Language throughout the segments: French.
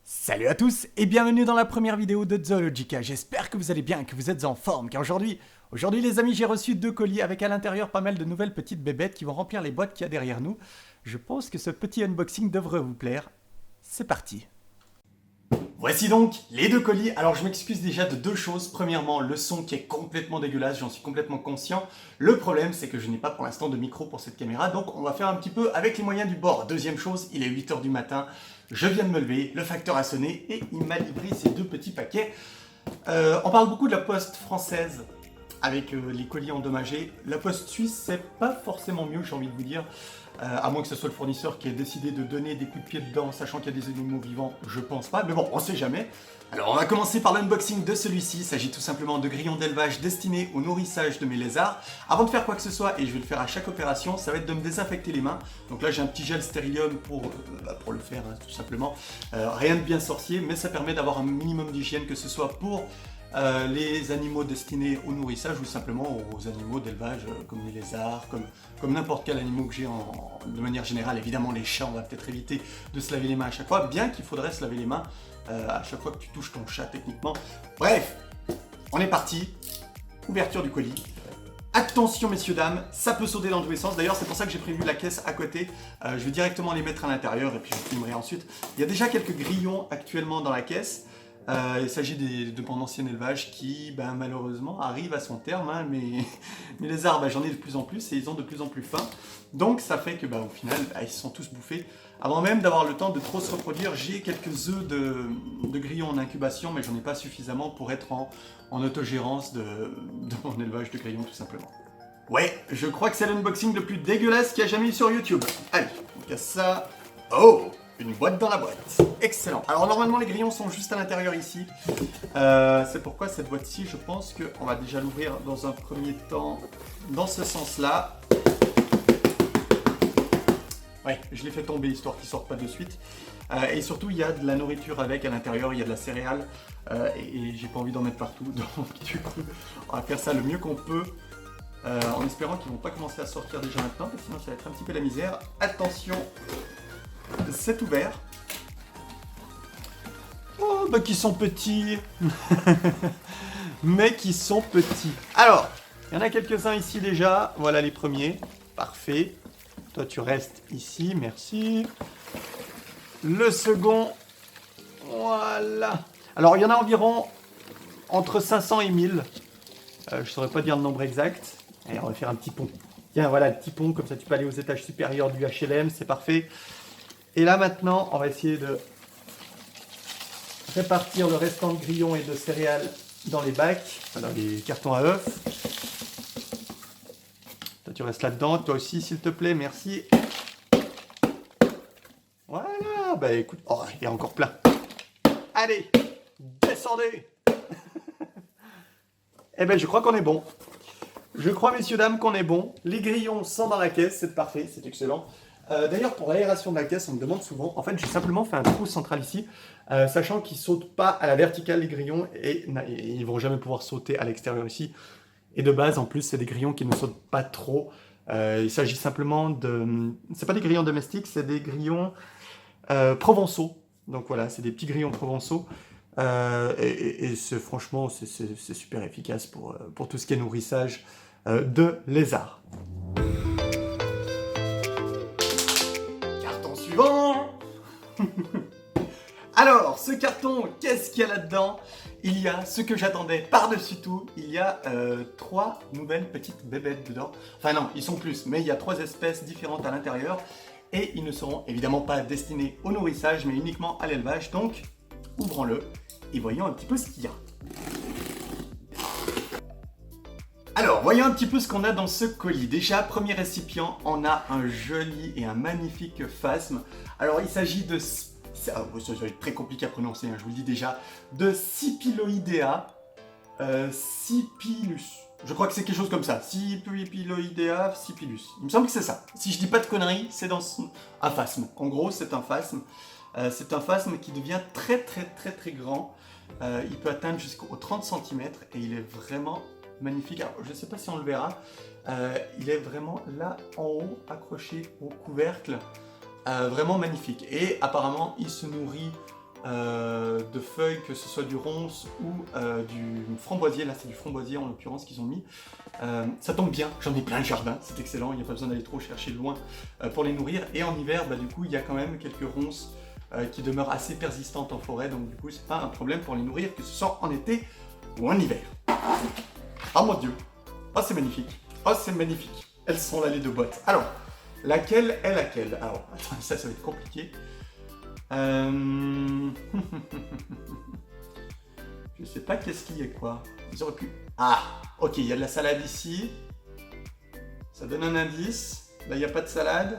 Salut à tous et bienvenue dans la première vidéo de Zoologica. J'espère que vous allez bien, que vous êtes en forme, car aujourd'hui les amis, j'ai reçu 2 colis avec à l'intérieur pas mal de nouvelles petites bébêtes qui vont remplir les boîtes qu'il y a derrière nous. Je pense que ce petit unboxing devrait vous plaire. C'est parti. Voici donc les 2 colis. Alors je m'excuse déjà de 2 choses. Premièrement, le son qui est complètement dégueulasse, j'en suis complètement conscient. Le problème, c'est que je n'ai pas pour l'instant de micro pour cette caméra, donc on va faire un petit peu avec les moyens du bord. Deuxième chose, il est 8h du matin, je viens de me lever, le facteur a sonné et il m'a livré ces 2 petits paquets. On parle beaucoup de la poste française avec les colis endommagés. La poste suisse, c'est pas forcément mieux, j'ai envie de vous dire. À moins que ce soit le fournisseur qui ait décidé de donner des coups de pied dedans, sachant qu'il y a des animaux vivants, je pense pas, mais bon, on sait jamais. Alors on va commencer par l'unboxing de celui-ci. Il s'agit tout simplement de grillons d'élevage destinés au nourrissage de mes lézards. Avant de faire quoi que ce soit, et je vais le faire à chaque opération, ça va être de me désinfecter les mains. Donc là j'ai un petit gel stérilium pour le faire, hein, tout simplement. Rien de bien sorcier, mais ça permet d'avoir un minimum d'hygiène, que ce soit pour les animaux destinés au nourrissage ou simplement aux animaux d'élevage comme les lézards, comme n'importe quel animal que j'ai de manière générale. Évidemment les chats, on va peut-être éviter de se laver les mains à chaque fois, bien qu'il faudrait se laver les mains à chaque fois que tu touches ton chat techniquement. Bref, on est parti, ouverture du colis. Attention messieurs dames, ça peut sauter dans tous les sens. D'ailleurs c'est pour ça que j'ai prévu la caisse à côté. Je vais directement les mettre à l'intérieur et puis je filmerai ensuite. Il y a déjà quelques grillons actuellement dans la caisse. Il s'agit de mon ancien élevage qui malheureusement arrive à son terme, hein, mais les arbres, j'en ai de plus en plus et ils ont de plus en plus faim. Donc ça fait que au final ils se sont tous bouffés. Avant même d'avoir le temps de trop se reproduire, j'ai quelques œufs de grillons en incubation, mais j'en ai pas suffisamment pour être en autogérance de mon élevage de grillons tout simplement. Ouais, je crois que c'est l'unboxing le plus dégueulasse qu'il y a jamais eu sur YouTube. Allez, on casse ça. Oh, une boîte dans la boîte. Excellent. Alors normalement les grillons sont juste à l'intérieur ici. C'est pourquoi cette boîte-ci, je pense qu'on va déjà l'ouvrir dans un premier temps dans ce sens-là. Ouais, je l'ai fait tomber histoire qu'il ne sorte pas de suite. Et surtout, il y a de la nourriture avec à l'intérieur, il y a de la céréale. Et j'ai pas envie d'en mettre partout. Donc du coup, on va faire ça le mieux qu'on peut. En espérant qu'ils vont pas commencer à sortir déjà maintenant, parce que sinon ça va être un petit peu la misère. Attention, c'est ouvert. Oh, qui sont petits. Mais qui sont petits. Alors, il y en a quelques-uns ici déjà. Voilà les premiers. Parfait. Toi, tu restes ici. Merci. Le second. Voilà. Alors, il y en a environ entre 500 et 1000. Je ne saurais pas dire le nombre exact. Allez, on va faire un petit pont. Tiens, voilà le petit pont. Comme ça, tu peux aller aux étages supérieurs du HLM. C'est parfait. Et là, maintenant, on va essayer de répartir le restant de grillons et de céréales dans les bacs, dans les cartons à œufs. Toi, tu restes là-dedans. Toi aussi, s'il te plaît. Merci. Voilà. Écoute. Oh, il est encore plein. Allez, descendez. Eh je crois qu'on est bon. Je crois, messieurs, dames, qu'on est bon. Les grillons sont dans la caisse. C'est parfait. C'est excellent. D'ailleurs, pour l'aération de la caisse, on me demande souvent. En fait, j'ai simplement fait un trou central ici, sachant qu'ils ne sautent pas à la verticale, les grillons, et ils ne vont jamais pouvoir sauter à l'extérieur ici. Et de base, en plus, c'est des grillons qui ne sautent pas trop. Il s'agit simplement de... C'est pas des grillons domestiques, c'est des grillons provençaux. Donc voilà, c'est des petits grillons provençaux. Et franchement, c'est super efficace pour tout ce qui est nourrissage de lézards. Carton suivant. Alors, ce carton, qu'est-ce qu'il y a là-dedans? Il y a ce que j'attendais par-dessus tout, il y a 3 nouvelles petites bébêtes dedans. Enfin non, ils sont plus, mais il y a 3 espèces différentes à l'intérieur. Et ils ne seront évidemment pas destinés au nourrissage, mais uniquement à l'élevage. Donc, ouvrons-le et voyons un petit peu ce qu'il y a. Alors, voyons un petit peu ce qu'on a dans ce colis. Déjà, premier récipient, on a un joli et un magnifique phasme. Alors, il s'agit de... ça va être très compliqué à prononcer, hein, je vous le dis déjà. De Sipyloidea Sipylus. Je crois que c'est quelque chose comme ça. Sipyloidea Sipylus. Il me semble que c'est ça. Si je dis pas de conneries, c'est dans un phasme. En gros, c'est un phasme. C'est un phasme qui devient très grand. Il peut atteindre jusqu'aux 30 cm et il est vraiment magnifique. Alors, je ne sais pas si on le verra. Il est vraiment là en haut, accroché au couvercle. Vraiment magnifique. Et apparemment, il se nourrit de feuilles, que ce soit du ronce ou du framboisier. Là, c'est du framboisier en l'occurrence qu'ils ont mis. Ça tombe bien, j'en ai plein le jardin, c'est excellent, il n'y a pas besoin d'aller trop chercher loin pour les nourrir. Et en hiver, du coup, il y a quand même quelques ronces qui demeurent assez persistantes en forêt, donc du coup, c'est pas un problème pour les nourrir, que ce soit en été ou en hiver. Oh mon dieu, oh c'est magnifique, oh c'est magnifique. Elles sont là les deux boîtes. Alors, laquelle est laquelle? Alors, attends, ça va être compliqué. Je sais pas qu'est-ce qu'il y a quoi. Ils auraient pu... Ah, ok, il y a de la salade ici. Ça donne un indice. Là, il n'y a pas de salade.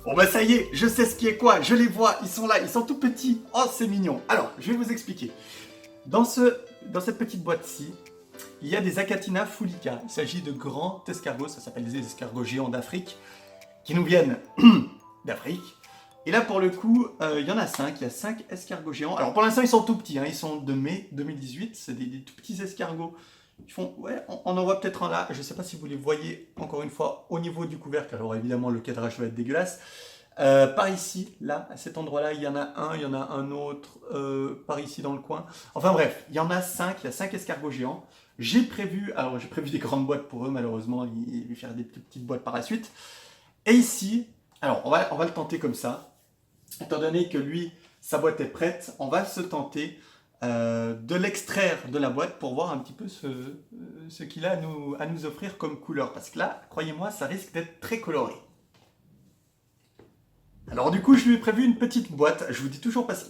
Bon bah ça y est, je sais ce qui est quoi. Je les vois, ils sont là, ils sont tout petits. Oh, c'est mignon. Alors, je vais vous expliquer. Dans cette petite boîte-ci, il y a des Achatina fulica. Il s'agit de grands escargots, ça s'appelle des escargots géants d'Afrique, qui nous viennent d'Afrique. Et là, pour le coup, il y en a 5. Il y a 5 escargots géants. Alors, pour l'instant, ils sont tout petits. Ils sont de mai 2018. C'est des tout petits escargots. Ils font... Ouais, on en voit peut-être un là. Je ne sais pas si vous les voyez, encore une fois, au niveau du couvercle. Alors, évidemment, le cadrage va être dégueulasse. Par ici, là, à cet endroit-là, il y en a un. Il y en a un autre par ici dans le coin. Enfin bref, il y en a 5. Il y a 5 escargots géants. J'ai prévu des grandes boîtes pour eux, malheureusement. Il va faire des petites boîtes par la suite. Et ici, alors, on va le tenter comme ça. Étant donné que lui, sa boîte est prête, on va se tenter de l'extraire de la boîte pour voir un petit peu ce qu'il a à nous offrir comme couleur. Parce que là, croyez-moi, ça risque d'être très coloré. Alors du coup, je lui ai prévu une petite boîte. Je vous dis toujours pas si...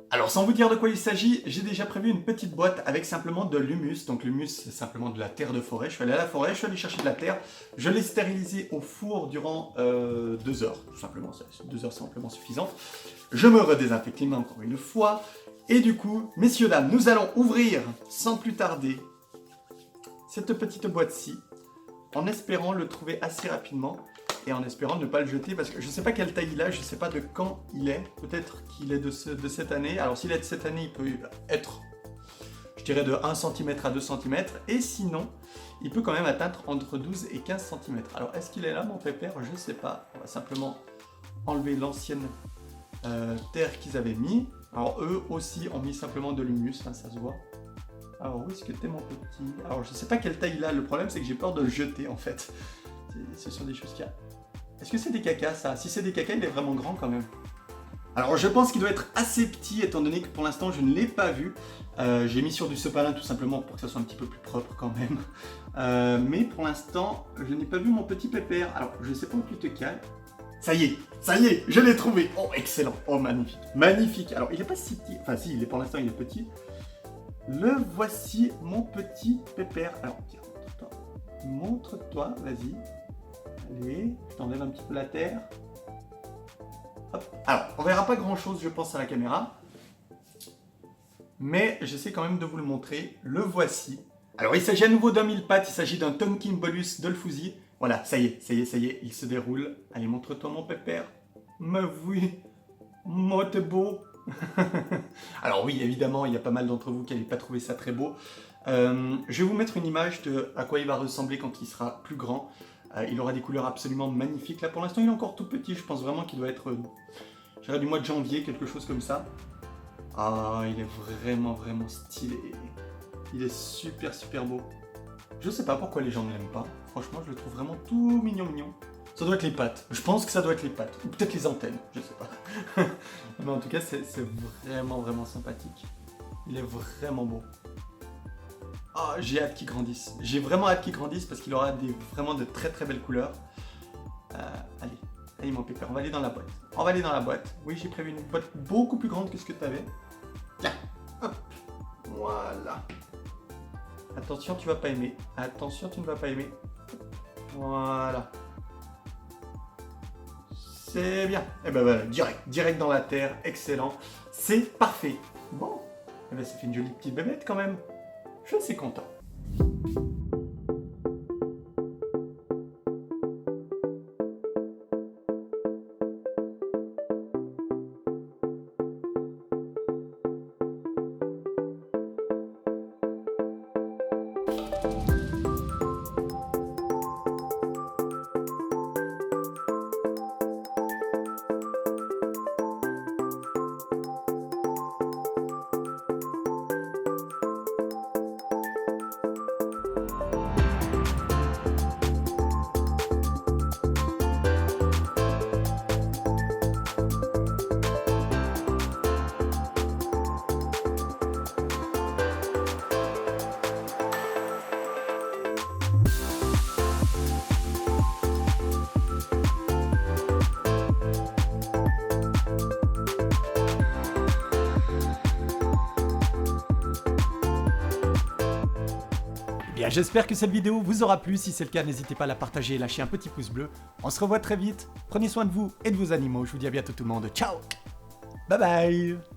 Alors, sans vous dire de quoi il s'agit, j'ai déjà prévu une petite boîte avec simplement de l'humus. Donc l'humus, c'est simplement de la terre de forêt. Je suis allé à la forêt, je suis allé chercher de la terre. Je l'ai stérilisée au four durant 2 heures, tout simplement. 2 heures, c'est amplement suffisant. Je me redésinfecte les mains encore une fois. Et du coup, messieurs, dames, nous allons ouvrir, sans plus tarder, cette petite boîte-ci, en espérant le trouver assez rapidement. Et en espérant ne pas le jeter, parce que je ne sais pas quelle taille il a, je ne sais pas de quand il est. Peut-être qu'il est de cette année. Alors s'il est de cette année, il peut être, je dirais, de 1 cm à 2 cm. Et sinon, il peut quand même atteindre entre 12 et 15 cm. Alors est-ce qu'il est là, mon pépère? Je ne sais pas. On va simplement enlever l'ancienne terre qu'ils avaient mis. Alors eux aussi ont mis simplement de l'humus, hein, ça se voit. Alors où est-ce que t'es, mon petit? Alors je ne sais pas quelle taille il a. Le problème, c'est que j'ai peur de le jeter, en fait. Ce sont des choses qu'il y a. Est-ce que c'est des cacas, ça? Si c'est des cacas, il est vraiment grand quand même. Alors je pense qu'il doit être assez petit, étant donné que pour l'instant je ne l'ai pas vu. J'ai mis sur du sopalin tout simplement pour que ça soit un petit peu plus propre quand même. Mais pour l'instant, je n'ai pas vu mon petit pépère. Alors je ne sais pas où tu te cales. Ça y est, je l'ai trouvé. Oh, excellent. Oh, magnifique. Magnifique. Alors il n'est pas si petit. Enfin si, pour l'instant il est petit. Le voici, mon petit pépère. Alors tiens, montre-toi, vas-y. Allez, je t'enlève un petit peu la terre. Hop. Alors, on verra pas grand chose, je pense, à la caméra. Mais j'essaie quand même de vous le montrer. Le voici. Alors, il s'agit à nouveau d'un mille pattes. Il s'agit d'un Tonkin Bolus Dolfouzi. Voilà, ça y est, il se déroule. Allez, montre-toi, mon pépère. Mais oui, moi, t'es beau. Alors oui, évidemment, il y a pas mal d'entre vous qui n'allez pas trouver ça très beau. Je vais vous mettre une image de à quoi il va ressembler quand il sera plus grand. Il aura des couleurs absolument magnifiques. Là, pour l'instant, il est encore tout petit. Je pense vraiment qu'il doit être, je dirais, du mois de janvier, quelque chose comme ça. Ah, il est vraiment, vraiment stylé. Il est super, super beau. Je sais pas pourquoi les gens ne l'aiment pas. Franchement, je le trouve vraiment tout mignon, mignon. Ça doit être les pattes. Je pense que ça doit être les pattes. Ou peut-être les antennes. Je sais pas. Mais en tout cas, c'est vraiment, vraiment sympathique. Il est vraiment beau. Oh, j'ai hâte qu'il grandisse. J'ai vraiment hâte qu'il grandisse parce qu'il aura vraiment de très très belles couleurs. Allez mon pépère, on va aller dans la boîte. On va aller dans la boîte. Oui, j'ai prévu une boîte beaucoup plus grande que ce que tu avais. Tiens, hop, voilà. Attention, tu vas pas aimer. Attention, tu ne vas pas aimer. Voilà. C'est bien. Et ben voilà, direct dans la terre, excellent. C'est parfait. Bon, et ben ça fait une jolie petite bébête quand même. Je suis content. Bien, j'espère que cette vidéo vous aura plu. Si c'est le cas, n'hésitez pas à la partager et lâcher un petit pouce bleu. On se revoit très vite. Prenez soin de vous et de vos animaux. Je vous dis à bientôt tout le monde. Ciao. Bye bye.